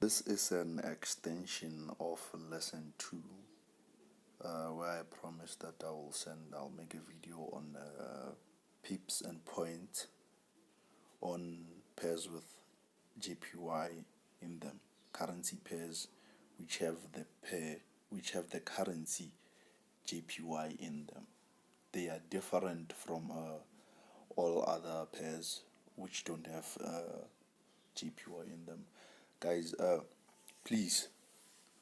This is an extension of lesson 2, where I promised that I'll make a video on pips and points on pairs with JPY in them, currency pairs which have the currency JPY in them. They are different from all other pairs which don't have JPY in them. Guys, please,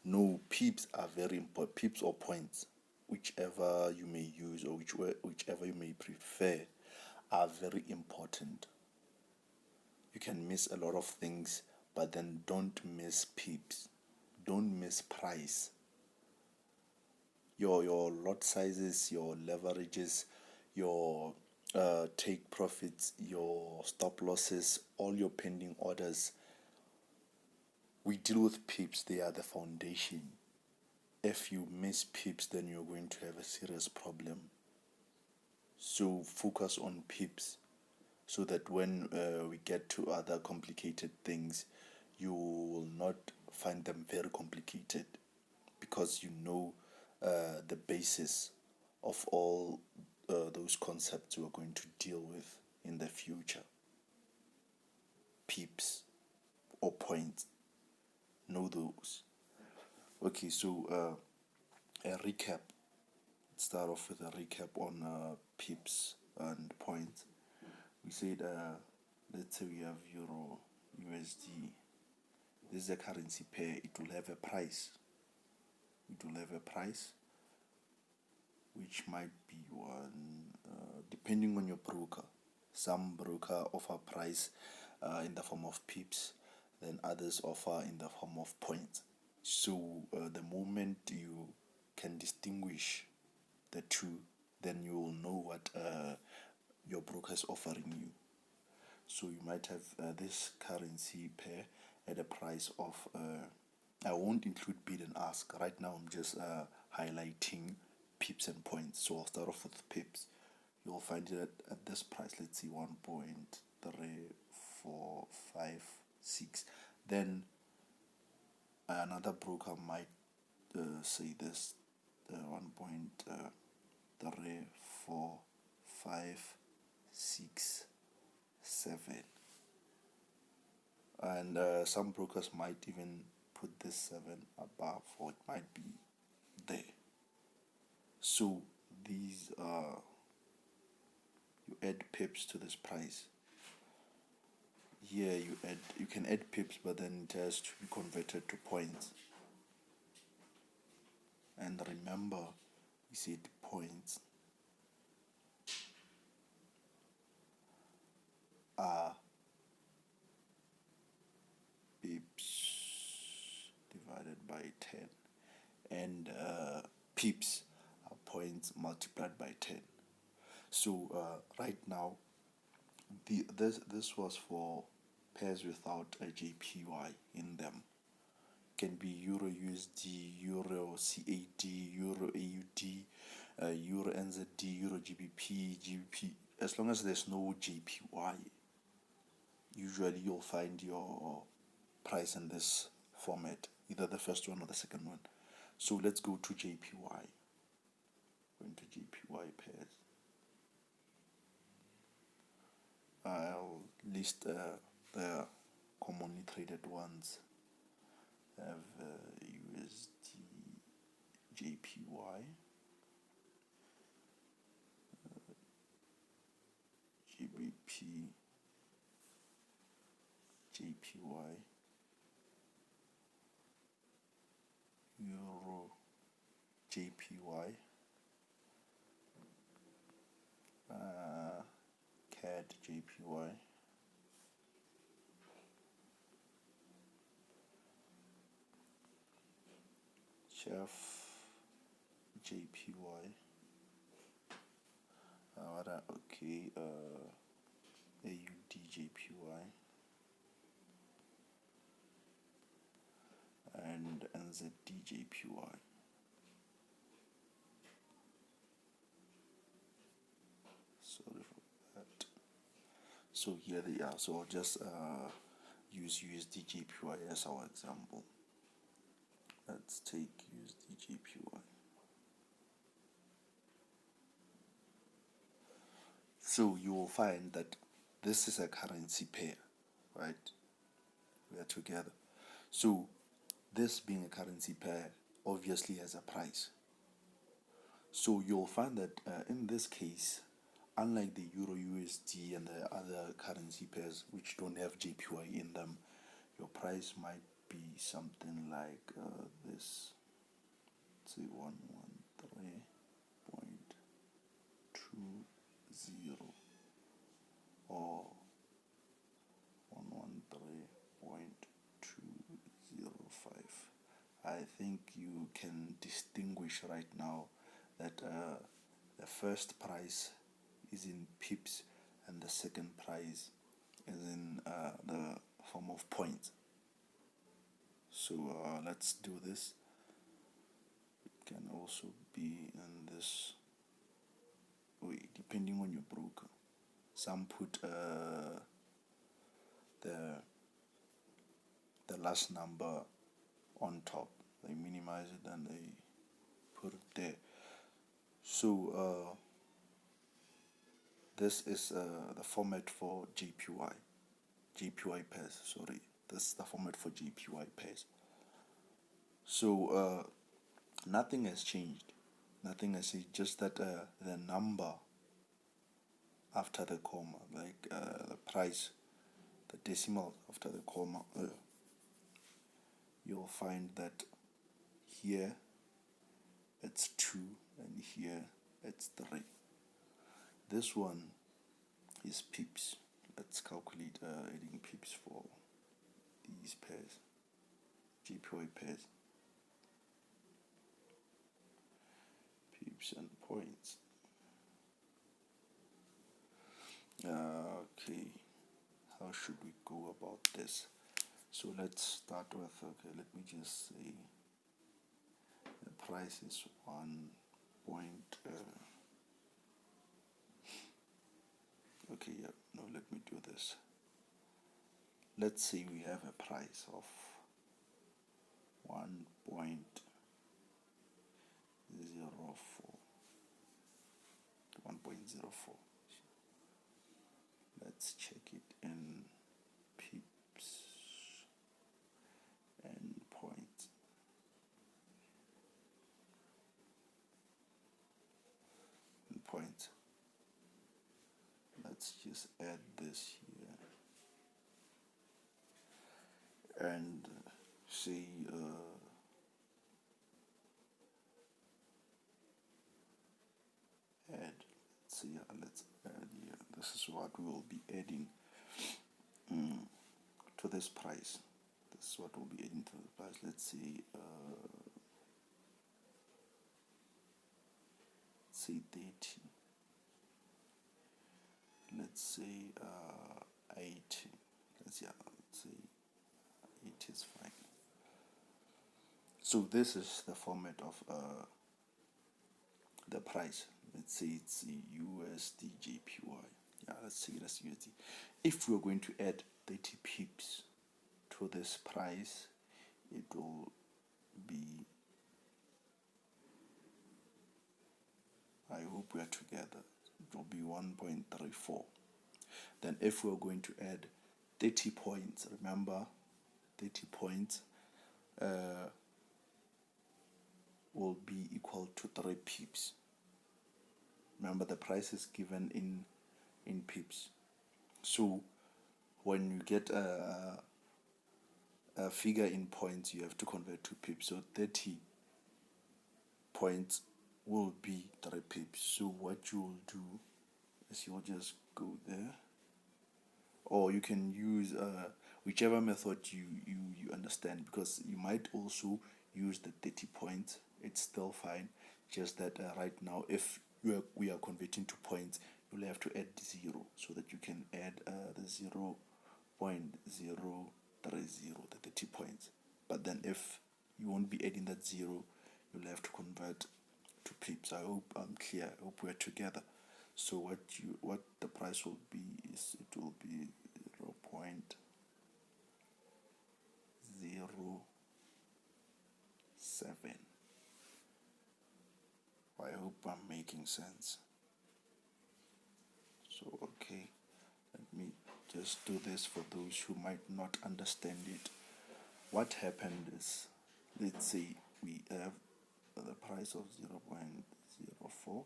no, pips are very important. Pips or points, whichever you may use or whichever you may prefer, are very important. You can miss a lot of things, but then don't miss pips. Don't miss price. Your lot sizes, your leverages, your take profits, your stop losses, all your pending orders. We deal with pips, they are the foundation. If you miss pips, then you're going to have a serious problem. So focus on pips so that when we get to other complicated things, you will not find them very complicated because you know the basis of all those concepts we're going to deal with in the future. Pips or points, know those. Okay, so a recap. Let's start off with a recap on pips and points. We said, let's say we have Euro, USD. This is a currency pair. It will have a price. Which might be one, depending on your broker. Some broker offer price in the form of pips, then others offer in the form of points. So the moment you can distinguish the two, then you will know what your broker is offering you. So you might have this currency pair at a price of, I won't include bid and ask. Right now I'm just highlighting pips and points. So I'll start off with pips. You'll find it at this price. Let's see, 1.3456. Then another broker might say this, 1.3567, and some brokers might even put this 7 above, or it might be there. So these you add pips to this price. Here you can add pips, but then it has to be converted to points. And remember, we said points are pips divided by 10, and pips are points multiplied by 10. So right now, this was for pairs without a JPY in them. Can be Euro USD, Euro CAD, Euro AUD, Euro NZD, Euro GBP. As long as there's no JPY, usually you'll find your price in this format, either the first one or the second one. So let's go to JPY. Going to JPY pairs. I'll list the commonly traded ones. I have USD, JPY, GBP, JPY, Euro, JPY, CAD, JPY, Chef, JPY, okay, AUD, JPY, and NZD, JPY. Sorry for that. So here they are. So I'll just use USD JPY as our example. Let's take USD JPY. So you will find that this is a currency pair, right? We are together. So this being a currency pair obviously has a price. So you'll find that in this case, unlike the Euro USD and the other currency pairs which don't have JPY in them, your price might be something like this. Let's say 113.20 or 113.205. I think you can distinguish right now that the first price is in pips and the second price is in the form of points. So let's do this. It can also be in this way, depending on your broker. Some put the last number on top. They minimize it and they put it there. So this is the format for JPY pairs. Sorry, this is the format for JPY pairs. So nothing has changed. Nothing has changed. Just that the number after the comma, like the price, the decimal after the comma, you'll find that here it's 2 and here it's 3. This one is pips. Let's calculate adding pips for these pairs, JPY pairs. Pips and points. Okay, how should we go about this? So let's start with, okay, let me just say the price is 1 point, okay, yeah, no, let me do this. Let's say we have a price of 1.04. 1.04. Let's check it in pips and points. And points. Let's just add this here and say add. Let's see. Let's add here. This is what we will be adding to this price. This is what we'll be adding to the price. Let's see. Say 30. Let's say 80. Let's say 80 is fine. So this is the format of the price. Let's say it's USD JPY. Yeah, let's say that's USD. If we're going to add 30 pips to this price, it will be, I hope we are together, it will be 1.34. Then if we're going to add 30 points, remember 30 points will be equal to 3 pips. Remember the price is given in pips. So when you get a figure in points, you have to convert to pips. So 30 points will be 3 pips. So what you will do is you'll just go there, or you can use whichever method you understand, because you might also use the 30 points. It's still fine, just that right now if we are converting to points, you'll have to add 0 so that you can add the 0.030, the 30 points. But then if you won't be adding that 0, you'll have to convert to pips. I hope I'm clear. I hope we're together. So what the price will be is, it will be 0.07. I hope I'm making sense. So okay, let me just do this for those who might not understand it. What happened is, let's say we have the price of 0.04.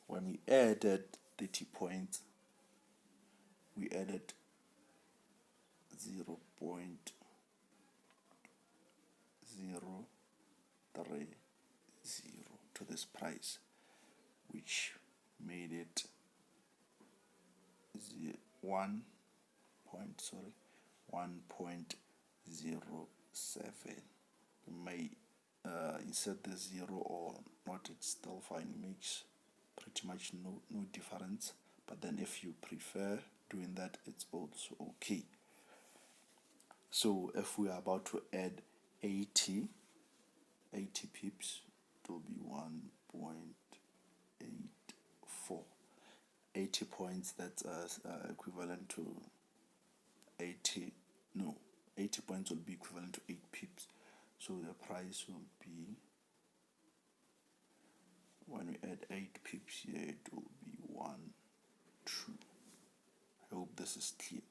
When we added 30 points, we added 0.030 to this price, which made it 1.07. You may insert the zero or not, it's still fine. It makes pretty much no difference, but then if you prefer doing that, it's also okay. So if we are about to add 80 pips, it will be 1.84. 80 points, that's equivalent to 80 points will be equivalent to 8 pips. So the price will be, when we add 8 pips here, it will be 1, 2. I hope this is clear.